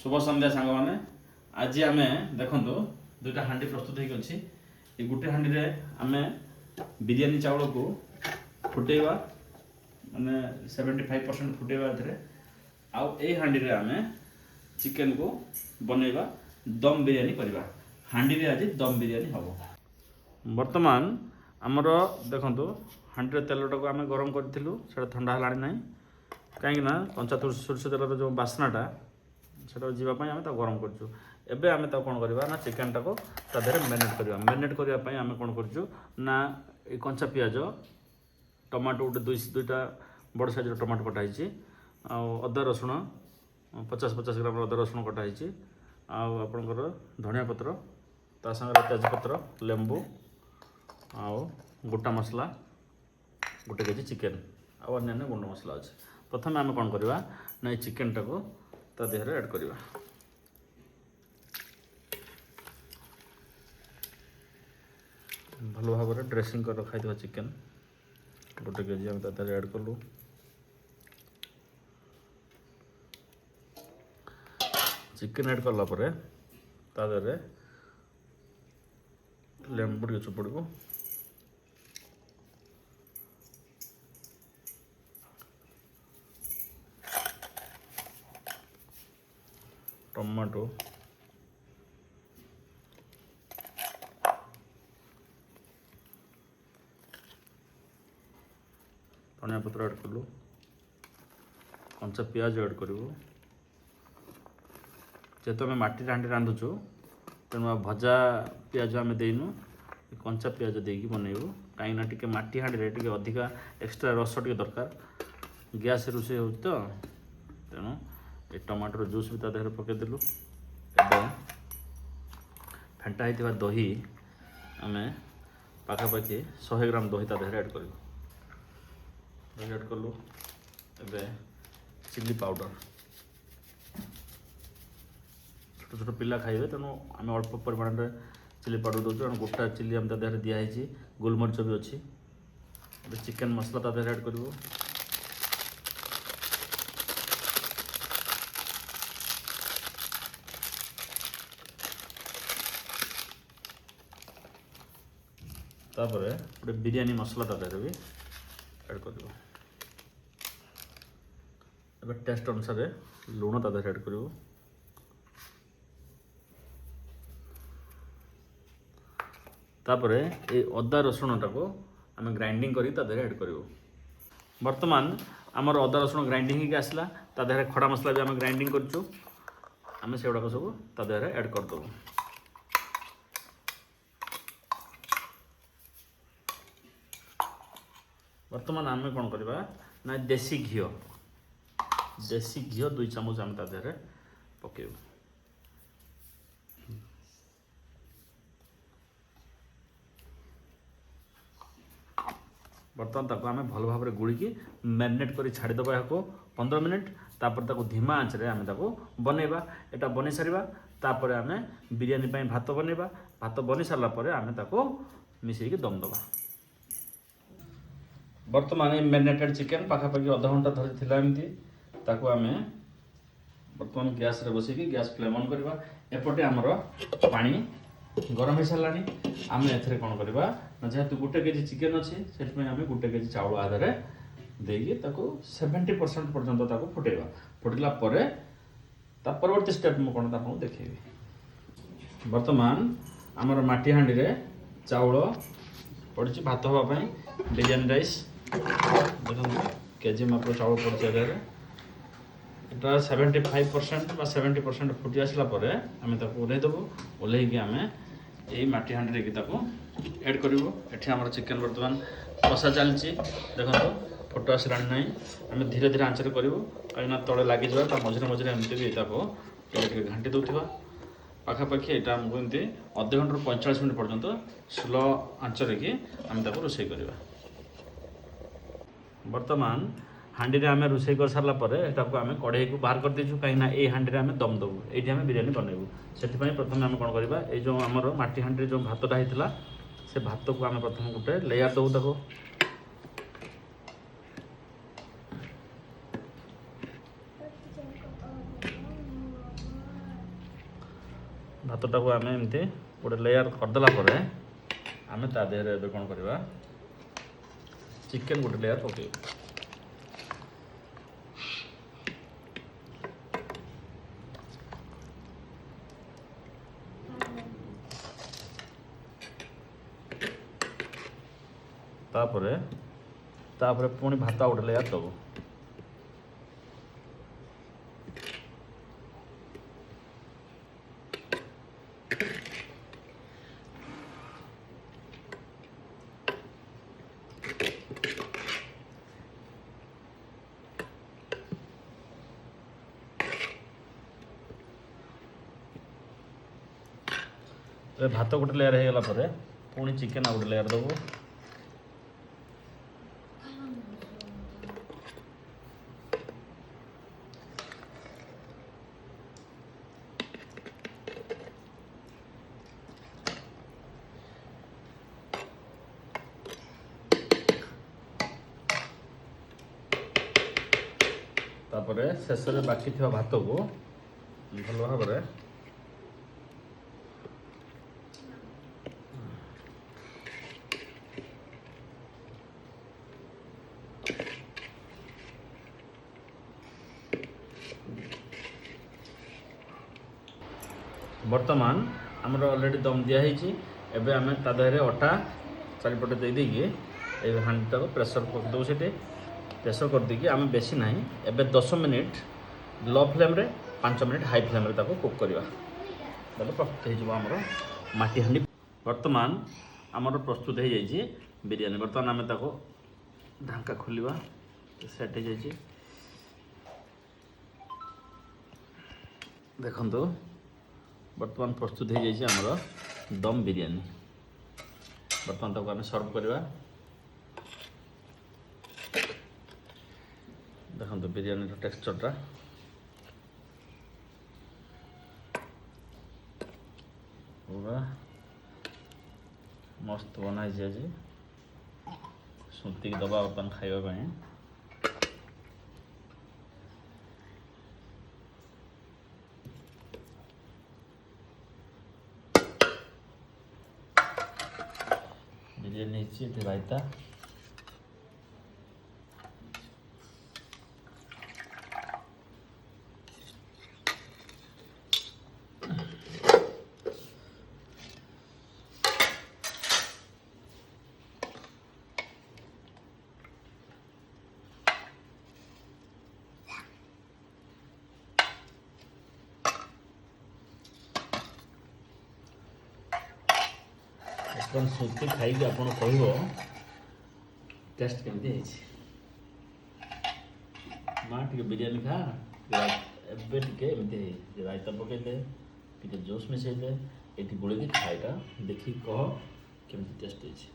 शुभ संध्या सांग मैंने आज आम देखु दुईटा हाँडी प्रस्तुत होगी गोटे हाँडी आम बिरियानी चावल को फुटेवा माने 75% फुटेवा आउ ए हाँडी आम चिकेन को बनैबा दम बिरियानी करवा हाँडी आज दम बिरियानी हम वर्तमान आमर देखु हाँडी तेलटा को आम गरम करूँ से ठंडा है ना कहीं कंचा सोरिष तेलर जो बास्नाटा से जावाई आम गरम करूँ एबे आम कौन करवा ना चिकेन टाक तादेह मैरिनेट करवा मैरिनेट करने आम कौन करूँ ना कंचा पियाज टमाटो गोटे दुईटा बड़ साइज टमाटो कटाई अदा रसुण 50-50 ग्राम अदा रसुण कटाई आपणकर धनिया पत्र ता संगे तेजपत्र लेंबू आउ गोटा मसला गोटे केजी चिकेन आउ अन्य गुंड मसला अच्छे प्रथम आम कौन करवा ना चिकेन टाक ता देहर ऐड करवा भल भाव में ड्रेसिंग कर रखा चिकेन गोटे केजी आम ता ऐड कलु चिकेन ऐड कला ता देहर लेंबू टे चुपड़ू टमाटो धनिया पत्र ऐड कलु कंचा पियाज ऐड करूँ जेहेतु आम माटी हाँडी रांधुचु तेणु भजा पियाज आम देनु कंचा पियाज देकी बनइबू कहीं टी माटी हाँडी टे अधिका एक्सट्रा रस टे दरकार गैस रोषे हो तो तेणु ये टमाटर जूस भी तादेह पकईदेलु फेंटा होता दही आम पाखापाखि 100 ग्राम दही तादेह ऐड करूँ दही ऐड कलु एवं चिली पाउडर छोट छोट पिला खाइबे तेणु आम अल्प परिमाण में चिली पाउडर दूसरे तेणु गोटा चिली आम तादेह दिखाई गोलमरीच भी अच्छी चिकेन मसला तादेह ऐड करूँ तापर गोटे बिरियानी मसला तादेह भी ऐड कर टेस्ट अनुसार लुण तादेह ऐड करूँ तापर ये अदा रसुण टाक आम ग्राइंडिंग करी तादेह ऐड करूँ वर्तमान आमर अदा रसुण ग्राइंडिंग होगी आसला तादेह खड़ा मसला भी आम ग्राइंडिंग करूँ आम से गुड़ाक सब तादेह ऐड करदेव वर्तमान आम कौन करवा ना देसी घी 2 चामच आम तादेह पकेबू बर्तमान ताको आम भल भाव में गुड़िकी मैरिनेट कर छाड़ीदबा को 15 मिनिट तापर ताको धीमा आँच आम ताको बनइबा एटा बन सारा तापर आम बिरियानी भात बनइबा भात बनी सारा आम ताको मिसेक दम दबा वर्तमान मैरिनेटेड चिकेन पाखापाखि आधा घंटा धरी एमती ताको आम बर्तमान गैस रे बसिकी गैस फ्लेम ऑन करवा एपटे आमर पानी गरम हो सारा आम ए कौन करवा ना जेहेतु गोटे केजी चिकेन अच्छी से आम गोटे केजी चाउल आधार देकी 70% पर्यंत फुटेवा फुटला परवर्ती स्टेप मैं कौन आपको देखेबी वर्तमान आमर माटी हाँडी रे चाउल पड़ी भात हाँपाई बिरियानी राइस देखो केजी माप चाउल पड़े एटा 75% 70% फुटी आसला आम ओल्लैदेबू ओल्लैकी आम यही माटी हाँडी ऐड करूँ एठी आमर चिकेन वर्तमान कषा चलती देखो फोटो आसला ना आम धीरे धीरे आंचर करूँ कहीं तले लग जाए मझे मझे एमती भी घाटी दूसवा पाखापाखि यहाँ आमको एमती अध घंटे 45 मिनट पर्यंत स्लो आंचर कि आम रोषे करवा वर्तमान हाँडी रे आम रोषे कर सारा आम कढ़ई को बाहर कर दीचु कहीं ये हाँडी आम दम दबू ये आम बिरियानी बनइबू से प्रथम आम कौन करवा ये जो आमर माटी हाँडी जो भातटा होता से भात को आम प्रथम गोटे लेयर दबू ताको ଭାତଟାକୁ ଆମେ ଏମିତି ଗୋଟେ ଲେୟାର କରିଦେଲା ପରେ ଆମେ ତା ଦେହରେ ଏବେ କ'ଣ କରିବା ଚିକେନ୍ ଗୋଟେ ଲେୟାର ପକେଇବା। ତାପରେ ପୁଣି ଭାତ ଗୋଟେ ଲେୟାର ଦେବୁ। ଭାତ ଗୋଟେ ଲେୟାର ହେଇଗଲା ପରେ ପୁଣି ଚିକେନ୍ ଆଉ ଗୋଟେ ଲେୟାର ଦେବୁ। ତାପରେ ଶେଷରେ ବାକି ଥିବା ଭାତକୁ ଭଲ ଭାବରେ ବର୍ତ୍ତମାନ ଆମର ଅଲରେଡ଼ି ଦମ୍ ଦିଆହେଇଛି। ଏବେ ଆମେ ତା ଦେହରେ ଅଟା ଚାରିପଟେ ଦେଇଦେଇକି ଏଇ ହାଣ୍ଡିଟାକୁ ପ୍ରେସର କରିଦେବୁ। ସେଠି ପ୍ରେସର କରିଦେଇକି ଆମେ ବେଶୀ ନାହିଁ ଏବେ 10 ମିନିଟ୍ ଲୋ ଫ୍ଲେମ୍ରେ 5 ମିନିଟ୍ ହାଇ ଫ୍ଲେମ୍ରେ ତାକୁ କୁକ୍ କରିବା। ତାହେଲେ ପ୍ରସ୍ତୁତ ହେଇଯିବ ଆମର ମାଟି ହାଣ୍ଡି। ବର୍ତ୍ତମାନ ଆମର ପ୍ରସ୍ତୁତ ହେଇଯାଇଛି ବିରିୟାନୀ। ବର୍ତ୍ତମାନ ଆମେ ତାକୁ ଢାଙ୍କା ଖୋଲିବା। ସେଟ୍ ହେଇଯାଇଛି ଦେଖନ୍ତୁ। ବର୍ତ୍ତମାନ ପ୍ରସ୍ତୁତ ହେଇଯାଇଛି ଆମର ଦମ୍ ବିରିୟାନୀ। ବର୍ତ୍ତମାନ ତାକୁ ଆମେ ସର୍ଭ କରିବା। ଦେଖନ୍ତୁ ବିରିୟାନୀର ଟେକ୍ସଚରଟା ପୁରା ମସ୍ତ ବନା ହେଇଛି। ଆଜି ସୁତିକି ଦେବା ବର୍ତ୍ତମାନ ଖାଇବା ପାଇଁ। ବିରିୟାନୀ ହେଇଛି, ଏଠି ରାଇତା, ବର୍ତ୍ତମାନ ସୁତି ଖାଇକି ଆପଣ କହିବ ଟେଷ୍ଟ କେମିତି ହେଇଛି। ମା ଟିକେ ବିରିୟାନୀ ଖା, ଏବେ ଟିକେ ଏମିତି ରାଇତା ପକେଇଦେ, ଟିକେ ଜୁସ୍ ମିଶାଇଦେ, ଏଠି ଗୋଳେଇକି ଖାଇଟା ଦେଖିକି କହ କେମିତି ଟେଷ୍ଟ ହେଇଛି।